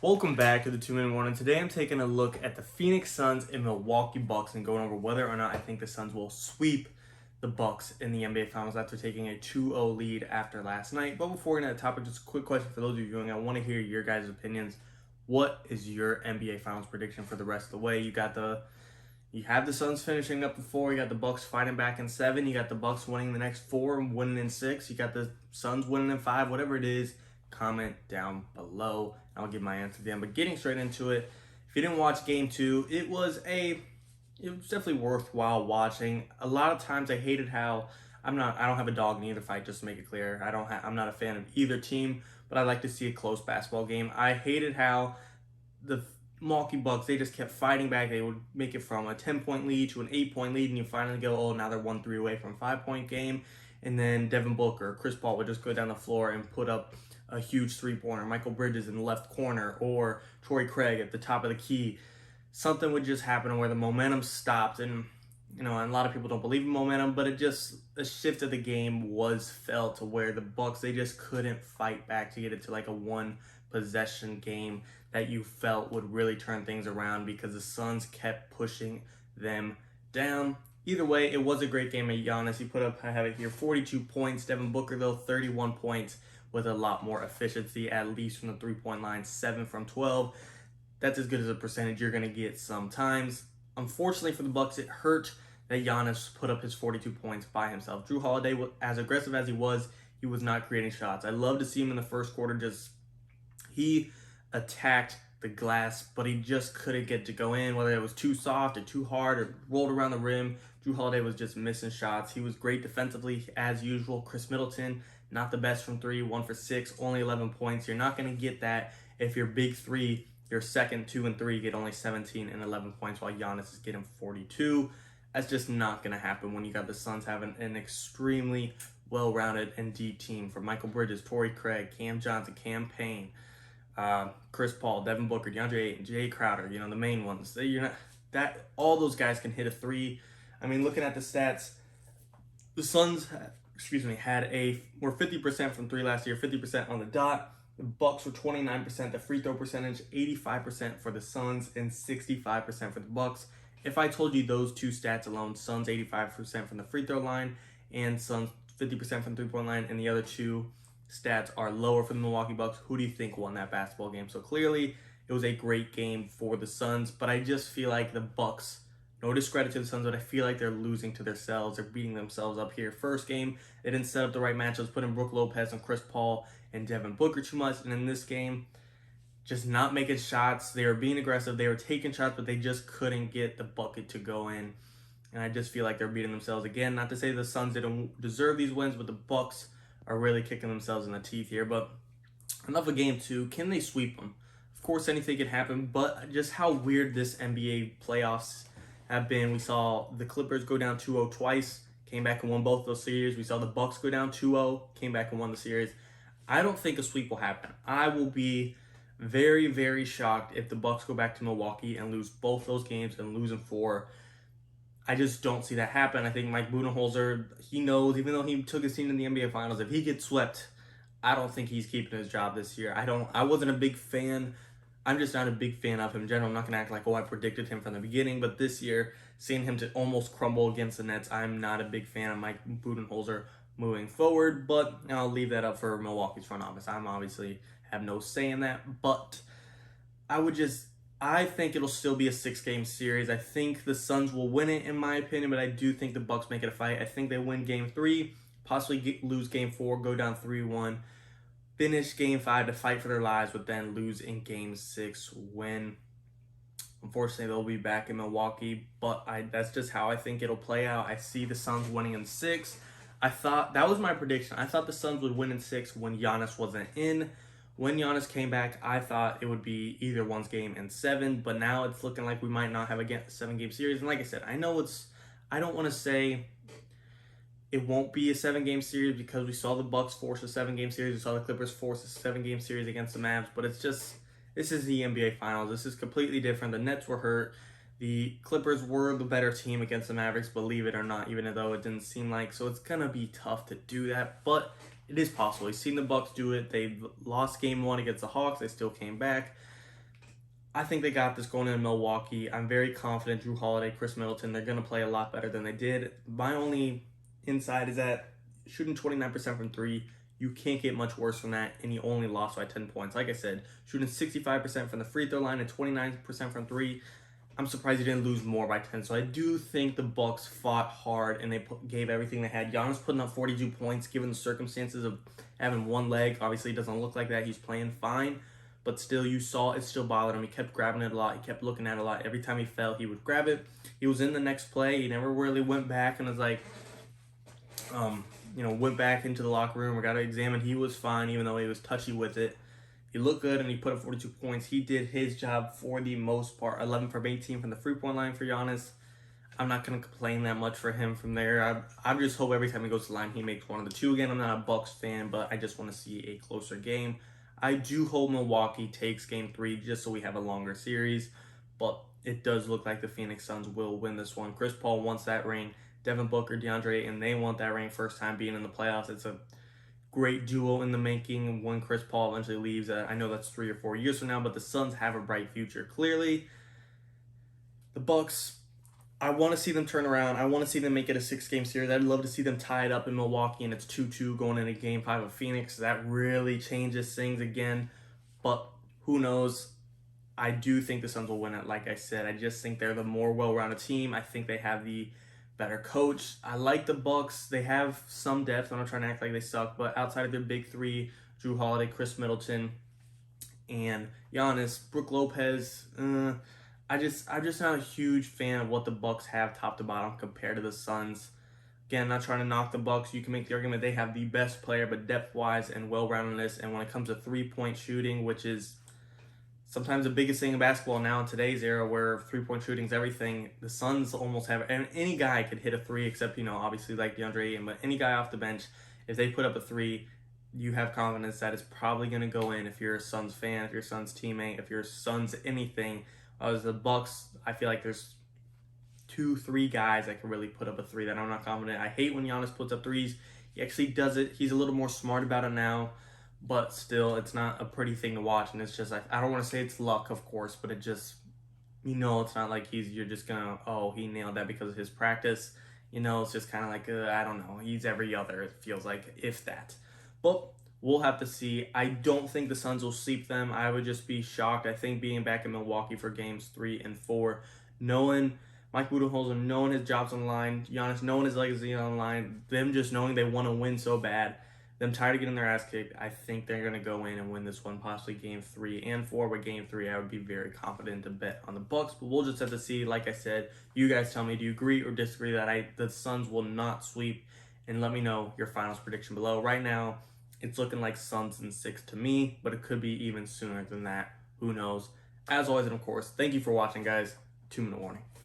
Welcome back to the 2-Minute Warning. Today I'm taking a look at the Phoenix Suns and Milwaukee Bucks and going over whether or not I think the Suns will sweep the Bucks in the NBA Finals after taking a 2-0 lead after last night. But before we get into the topic, just a quick question for those of you viewing. I want to hear your guys' opinions. What is your NBA Finals prediction for the rest of the way? You have the Suns finishing up the 4. You got the Bucks fighting back in 7. You got the Bucks winning the next 4 and winning in 6. You got the Suns winning in 5. Whatever it is, comment down below. I'll give my answer at the end. But getting straight into it, if you didn't watch Game 2, it was definitely worthwhile watching. A lot of times I hated how I don't have a dog in either fight, just to make it clear. I'm not a fan of either team, but I like to see a close basketball game. I hated how the Milwaukee Bucks, they just kept fighting back. They would make it from a 10-point lead to an 8-point lead, and you finally go, oh, now they're 1-3 away from a 5-point game. And then Devin Booker, Khris would just go down the floor and put up a huge three-pointer. Michael Bridges in the left corner, or Torrey Craig at the top of the key. Something would just happen where the momentum stopped, and and a lot of people don't believe in momentum, but the shift of the game was felt to where the Bucks, they just couldn't fight back to get it to like a one-possession game that you felt would really turn things around because the Suns kept pushing them down. Either way, it was a great game of Giannis. He put up, I have it here, 42 points. Devin Booker, though, 31 points with a lot more efficiency, at least from the three-point line, 7 from 12. That's as good as a percentage you're going to get sometimes. Unfortunately for the Bucks, it hurt that Giannis put up his 42 points by himself. Jrue Holiday, as aggressive as he was not creating shots. I love to see him in the first quarter. He attacked the glass, but he just couldn't get to go in, whether it was too soft or too hard or rolled around the rim. Jrue Holiday was just missing shots. He was great defensively as usual. Khris Middleton, not the best from 3, 1 for 6, only 11 points. You're not going to get that if your big three, your second 2 and 3, get only 17 and 11 points while Giannis is getting 42. That's just not going to happen when you got the Suns having an extremely well-rounded and deep team from Michael Bridges, Torrey Craig, Cam Johnson, Cam Payne, Chris Paul, Devin Booker, DeAndre Ayton, Jay Crowder, the main ones. All those guys can hit a 3. I mean, looking at the stats, the Suns, were 50% from 3 last year, 50% on the dot. The Bucks were 29%, the free throw percentage, 85% for the Suns and 65% for the Bucks. If I told you those two stats alone, Suns 85% from the free throw line and Suns 50% from the three-point line, and the other two stats are lower for the Milwaukee Bucks, who do you think won that basketball game? So clearly, it was a great game for the Suns, but I just feel like the Bucks, no discredit to the Suns, but I feel like they're losing to themselves. They're beating themselves up here. First game, they didn't set up the right matchups, putting Brook Lopez and Chris Paul and Devin Booker too much. And in this game, just not making shots. They were being aggressive. They were taking shots, but they just couldn't get the bucket to go in. And I just feel like they're beating themselves again. Not to say the Suns didn't deserve these wins, but the Bucks are really kicking themselves in the teeth here. But enough of Game 2. Can they sweep them? Of course, anything could happen, but just how weird this NBA playoffs have been. We saw the Clippers go down 2-0 twice, came back and won both those series. We saw the Bucks go down 2-0, came back and won the series. I don't think a sweep will happen. I will be very, very shocked if the Bucks go back to Milwaukee and lose both those games and lose in 4. I just don't see that happen. I think Mike Budenholzer, he knows, even though he took his team to the NBA Finals, if he gets swept, I don't think he's keeping his job this year. I wasn't a big fan. I'm just not a big fan of him in general. I'm not going to act like, I predicted him from the beginning. But this year, seeing him to almost crumble against the Nets, I'm not a big fan of Mike Budenholzer moving forward. But I'll leave that up for Milwaukee's front office. I'm obviously have no say in that. But I think it'll still be a 6-game series. I think the Suns will win it, in my opinion. But I do think the Bucks make it a fight. I think they win Game 3, possibly lose Game 4, go down 3-1. Finish Game 5 to fight for their lives, but then lose in Game 6, win. Unfortunately, they'll be back in Milwaukee, but that's just how I think it'll play out. I see the Suns winning in 6. I thought, that was my prediction. I thought the Suns would win in 6 when Giannis wasn't in. When Giannis came back, I thought it would be either one's game in 7, but now it's looking like we might not have a 7-game series. And like I said, I don't want to say it won't be a 7-game series because we saw the Bucks force a 7-game series. We saw the Clippers force a 7-game series against the Mavs. But it's just, this is the NBA Finals. This is completely different. The Nets were hurt. The Clippers were the better team against the Mavericks, believe it or not, even though it didn't seem like. So it's going to be tough to do that. But it is possible. You've seen the Bucks do it. They lost Game 1 against the Hawks. They still came back. I think they got this going in Milwaukee. I'm very confident Jrue Holiday, Khris Middleton, they're going to play a lot better than they did. My only insight is that shooting 29% from three, you can't get much worse than that, and you only lost by 10 points. Like I said, shooting 65% from the free throw line and 29% from three, I'm surprised you didn't lose more by 10. So I do think the Bucks fought hard, and they gave everything they had. Giannis putting up 42 points, given the circumstances of having one leg. Obviously, it doesn't look like that. He's playing fine. But still, you saw it still bothered him. He kept grabbing it a lot. He kept looking at it a lot. Every time he fell, he would grab it. He was in the next play. He never really went back and was like, went back into the locker room or got to examine. He was fine, even though he was touchy with it. He looked good, and he put up 42 points. He did his job for the most part. 11 from 18 from the three-point line for Giannis. I'm not going to complain that much for him from there. I just hope every time he goes to the line, he makes one of the two again. I'm not a Bucks fan, but I just want to see a closer game. I do hope Milwaukee takes game 3 just so we have a longer series, but it does look like the Phoenix Suns will win this one. Chris Paul wants that ring. Devin Booker, DeAndre Ayton, they want that ring first time being in the playoffs. It's a great duo in the making when Chris Paul eventually leaves. I know that's 3 or 4 years from now, but the Suns have a bright future. Clearly, the Bucks, I want to see them turn around. I want to see them make it a 6-game series. I'd love to see them tie it up in Milwaukee and it's 2-2 going into game 5 of Phoenix. That really changes things again, but who knows? I do think the Suns will win it, like I said. I just think they're the more well-rounded team. I think they have the better coach. I like the Bucks. They have some depth. I'm not trying to act like they suck, but outside of their big three, Jrue Holiday, Khris Middleton, and Giannis, Brook Lopez, I'm just not a huge fan of what the Bucks have top to bottom compared to the Suns. Again, not trying to knock the Bucks. You can make the argument they have the best player, but depth-wise and well-roundedness, and when it comes to three-point shooting, which is sometimes the biggest thing in basketball now in today's era where three-point shooting is everything, the Suns almost have, and any guy could hit a three except, obviously like DeAndre Ayton, but any guy off the bench, if they put up a three, you have confidence that it's probably going to go in if you're a Suns fan, if you're a Suns teammate, if you're a Suns anything. As the Bucks, I feel like there's 2-3 guys that can really put up a three that I'm not confident. I hate when Giannis puts up threes. He actually does it. He's a little more smart about it now. But still, it's not a pretty thing to watch, and it's just like, I don't want to say it's luck, of course, but it just, it's not like you're just gonna, he nailed that because of his practice. It's just kind of like, I don't know, he's every other, it feels like, if that. But we'll have to see. I don't think the Suns will sweep them. I would just be shocked. I think being back in Milwaukee for games 3 and 4, knowing Mike Budenholzer, knowing his job's on the line, Giannis knowing his legacy on the line, them just knowing they want to win so bad, them tired of getting their ass kicked, I think they're going to go in and win this one, possibly game 3 and 4. But game 3, I would be very confident to bet on the Bucks. But we'll just have to see. Like I said, you guys tell me, do you agree or disagree that the Suns will not sweep? And let me know your finals prediction below. Right now, it's looking like Suns in 6 to me, but it could be even sooner than that. Who knows? As always, and of course, thank you for watching, guys. 2-minute warning.